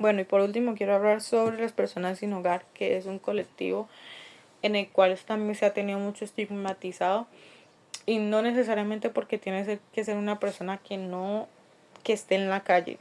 Bueno, y por último quiero hablar sobre las personas sin hogar, que es un colectivo en el cual también se ha tenido mucho estigmatizado, y no necesariamente porque tienes que ser una persona que esté en la calle,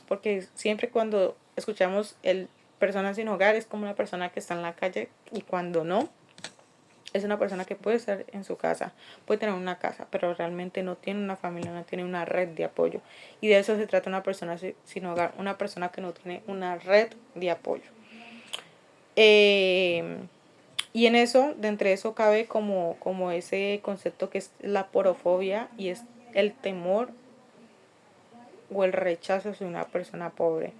porque siempre cuando escuchamos el persona sin hogar es como una persona que está en la calle, y cuando no, es una persona que puede estar en su casa, puede tener una casa, pero realmente no tiene una familia, no tiene una red de apoyo. Y de eso se trata una persona sin hogar, una persona que no tiene una red de apoyo. Eh, y en eso, de entre eso cabe como ese concepto que es la porofobia, y es el temor o el rechazo hacia una persona pobre.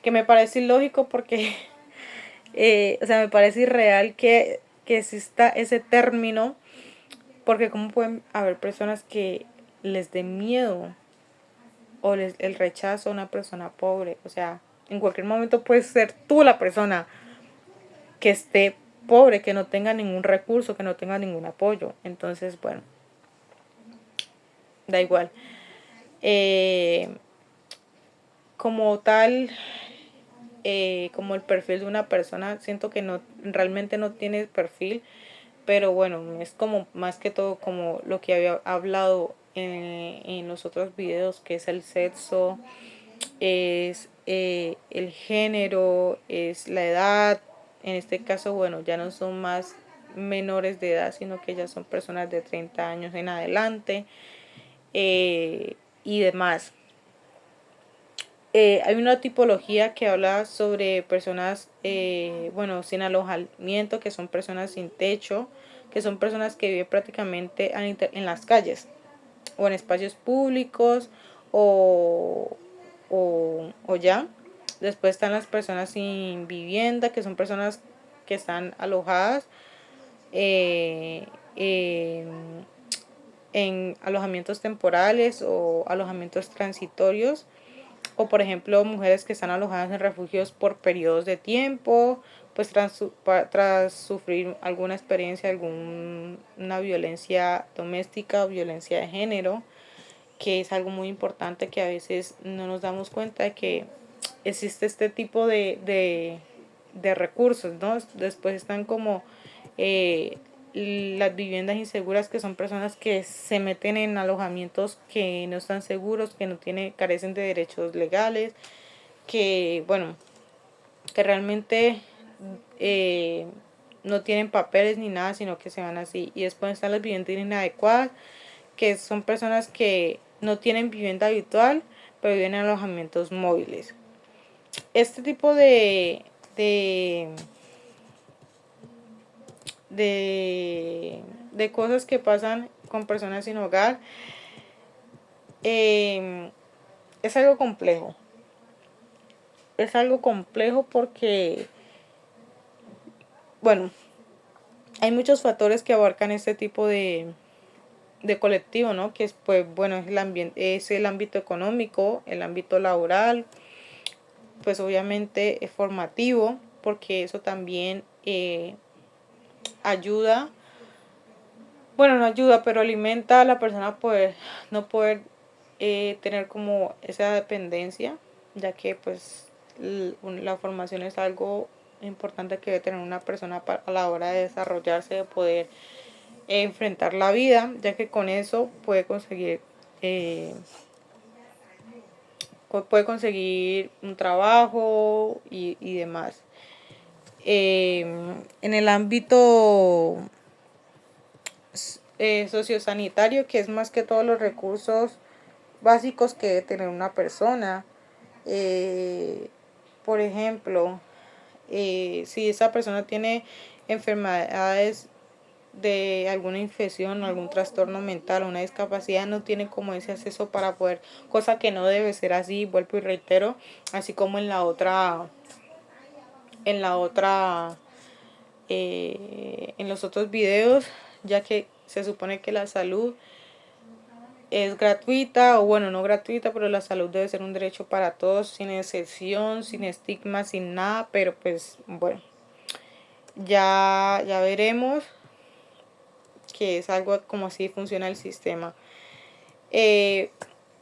Que me parece ilógico porque, o sea, me parece irreal que exista ese término, porque cómo pueden haber personas que les dé miedo o el rechazo a una persona pobre. O sea, en cualquier momento puedes ser tú la persona que esté pobre, que no tenga ningún recurso, que no tenga ningún apoyo. Entonces, bueno, da igual. Eh, como tal, como el perfil de una persona, siento que no, realmente no tiene perfil, pero bueno, es como más que todo como lo que había hablado en los otros videos, que es el sexo, es el género, es la edad. En este caso, bueno, ya no son más menores de edad, sino que ya son personas de 30 años en adelante, y demás. Hay una tipología que habla sobre personas, bueno, sin alojamiento, que son personas sin techo, que son personas que viven prácticamente en las calles o en espacios públicos, o, o ya. Después están las personas sin vivienda, que son personas que están alojadas eh, eh, en alojamientos temporales o alojamientos transitorios, o por ejemplo mujeres que están alojadas en refugios por periodos de tiempo, pues tras sufrir alguna experiencia, alguna violencia doméstica o violencia de género, que es algo muy importante que a veces no nos damos cuenta de que existe este tipo de recursos, ¿no? Después están como eh, las viviendas inseguras, que son personas que se meten en alojamientos que no están seguros, que no tienen, carecen de derechos legales, que bueno, que realmente eh, no tienen papeles ni nada, sino que se van así. Y después están las viviendas inadecuadas, que son personas que no tienen vivienda habitual, pero viven en alojamientos móviles. Este tipo de cosas que pasan con personas sin hogar, eh, es algo complejo. Es algo complejo porque, bueno, hay muchos factores que abarcan este tipo de colectivo, ¿no? Que es, pues, bueno, es el ambiente, es el ámbito económico, el ámbito laboral, pues obviamente es formativo, porque eso también ayuda, bueno, no ayuda, pero alimenta a la persona a poder, no poder tener como esa dependencia, ya que pues la formación es algo importante que debe tener una persona a la hora de desarrollarse, de poder enfrentar la vida, ya que con eso eh, puede conseguir un trabajo y demás. En el ámbito sociosanitario, que es más que todos los recursos básicos que debe tener una persona. Eh, por ejemplo, si esa persona tiene enfermedades de alguna infección, algún trastorno mental, una discapacidad, no tiene como ese acceso para poder, cosa que no debe ser así, vuelvo y reitero, así como en la otra en los otros videos, ya que se supone que la salud es gratuita, o bueno, no gratuita, pero la salud debe ser un derecho para todos, sin excepción, sin estigma, sin nada, pero pues bueno, ya veremos, que es algo como así funciona el sistema. Eh,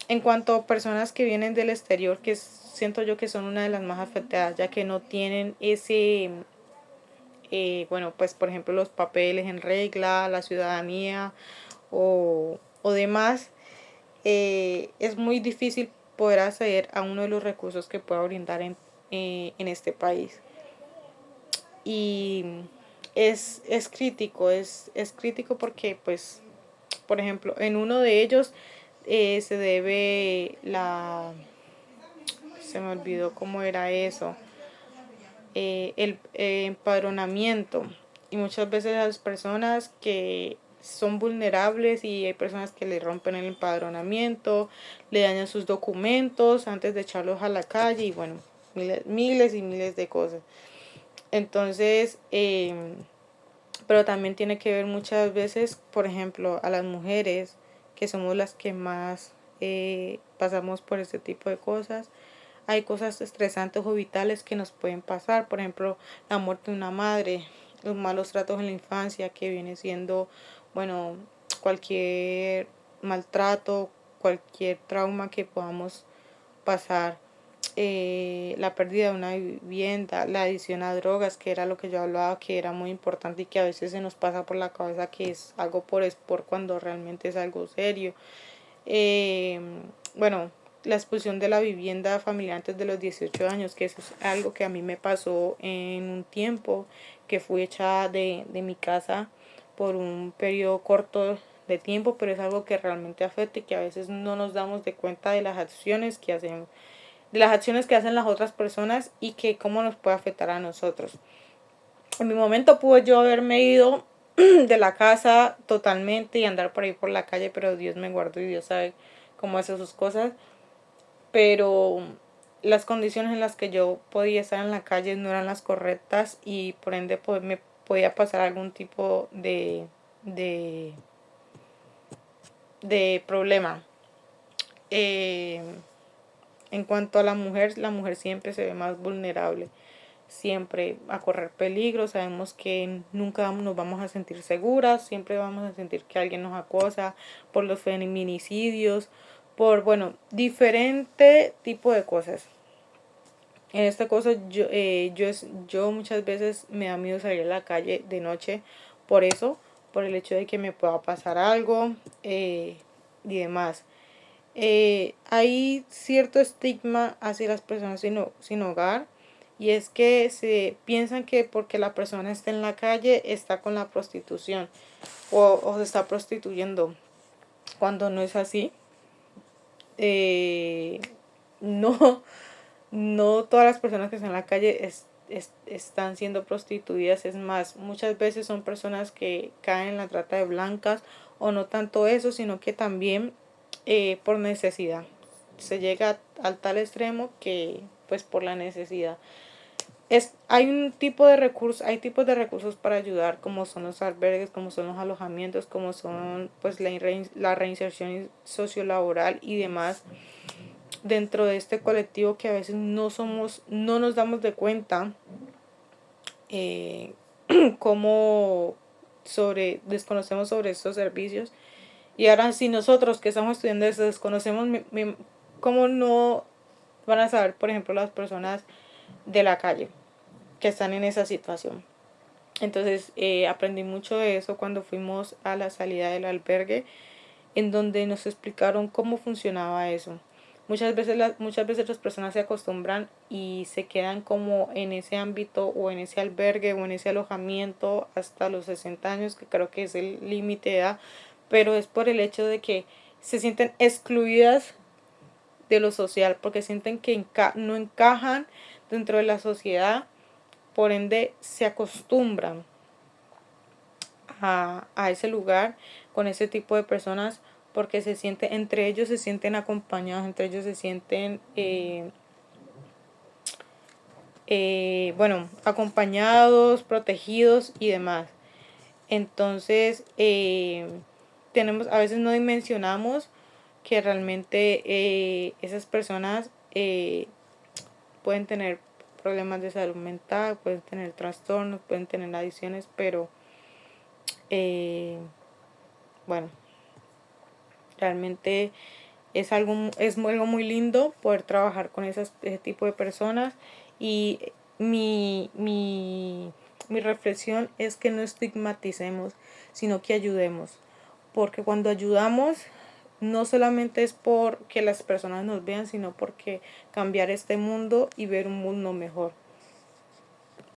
en cuanto a personas que vienen del exterior, que siento yo que son una de las más afectadas, ya que no tienen ese, bueno, pues por ejemplo los papeles en regla, la ciudadanía o demás. Es muy difícil poder acceder a uno de los recursos que pueda brindar en este país. Y es crítico, es crítico porque, pues, por ejemplo, en uno de ellos se debe se me olvidó cómo era eso, el empadronamiento. Y muchas veces las personas que son vulnerables y hay personas que le rompen el empadronamiento, le dañan sus documentos antes de echarlos a la calle y bueno, miles y miles de cosas. Entonces, pero también tiene que ver muchas veces, por ejemplo, a las mujeres, que somos las que más pasamos por este tipo de cosas. Hay cosas estresantes o vitales que nos pueden pasar, por ejemplo, la muerte de una madre, los malos tratos en la infancia, que viene siendo, bueno, cualquier maltrato, cualquier trauma que podamos pasar, la pérdida de una vivienda, la adicción a drogas, que era lo que yo hablaba, que era muy importante y que a veces se nos pasa por la cabeza que es algo por esport cuando realmente es algo serio. Eh, bueno, la expulsión de la vivienda familiar antes de los 18 años, que eso es algo que a mí me pasó en un tiempo, que fui echada de mi casa por un periodo corto de tiempo, pero es algo que realmente afecta y que a veces no nos damos de cuenta de las acciones que hacemos, de las acciones que hacen las otras personas y que cómo nos puede afectar a nosotros. En mi momento pude yo haberme ido de la casa totalmente y andar por ahí por la calle, pero Dios me guardó y Dios sabe cómo hace sus cosas. Pero las condiciones en las que yo podía estar en la calle no eran las correctas y por ende pues, me podía pasar algún tipo de, de problema. Eh, en cuanto a la mujer siempre se ve más vulnerable, siempre a correr peligro. Sabemos que nunca nos vamos a sentir seguras, siempre vamos a sentir que alguien nos acosa por los feminicidios, por, bueno, diferente tipo de cosas. En esta cosa yo muchas veces me da miedo salir a la calle de noche por eso, por el hecho de que me pueda pasar algo y demás. Hay cierto estigma hacia las personas sin hogar y es que se piensan que porque la persona está en la calle está con la prostitución o se está prostituyendo cuando no es así. Eh, no, no todas las personas que están en la calle están siendo prostituidas, es más, muchas veces son personas que caen en la trata de blancas o no tanto eso, sino que también por necesidad. Se llega al tal extremo que pues por la necesidad. Hay un tipo de recursos, hay tipos de recursos para ayudar, como son los albergues, como son los alojamientos, como son pues la reinserción sociolaboral y demás dentro de este colectivo que a veces no nos damos de cuenta eh, cómo desconocemos sobre estos servicios. Y ahora si nosotros que estamos estudiando eso desconocemos, ¿cómo no van a saber, por ejemplo, las personas de la calle que están en esa situación? Entonces aprendí mucho de eso cuando fuimos a la salida del albergue, en donde nos explicaron cómo funcionaba eso. Muchas veces las personas se acostumbran y se quedan como en ese ámbito o en ese albergue o en ese alojamiento hasta los 60 años, que creo que es el límite de edad, pero es por el hecho de que se sienten excluidas de lo social, porque sienten que no encajan dentro de la sociedad, por ende se acostumbran a ese lugar con ese tipo de personas porque entre ellos se sienten acompañados, entre ellos se sienten bueno, acompañados, protegidos y demás. Entonces a veces no dimensionamos que realmente esas personas pueden tener problemas de salud mental, pueden tener trastornos, pueden tener adicciones, pero bueno, realmente Es algo muy lindo poder trabajar con ese tipo de personas y mi reflexión es que no estigmaticemos, sino que ayudemos, porque cuando ayudamos no solamente es por que las personas nos vean, sino porque cambiar este mundo y ver un mundo mejor.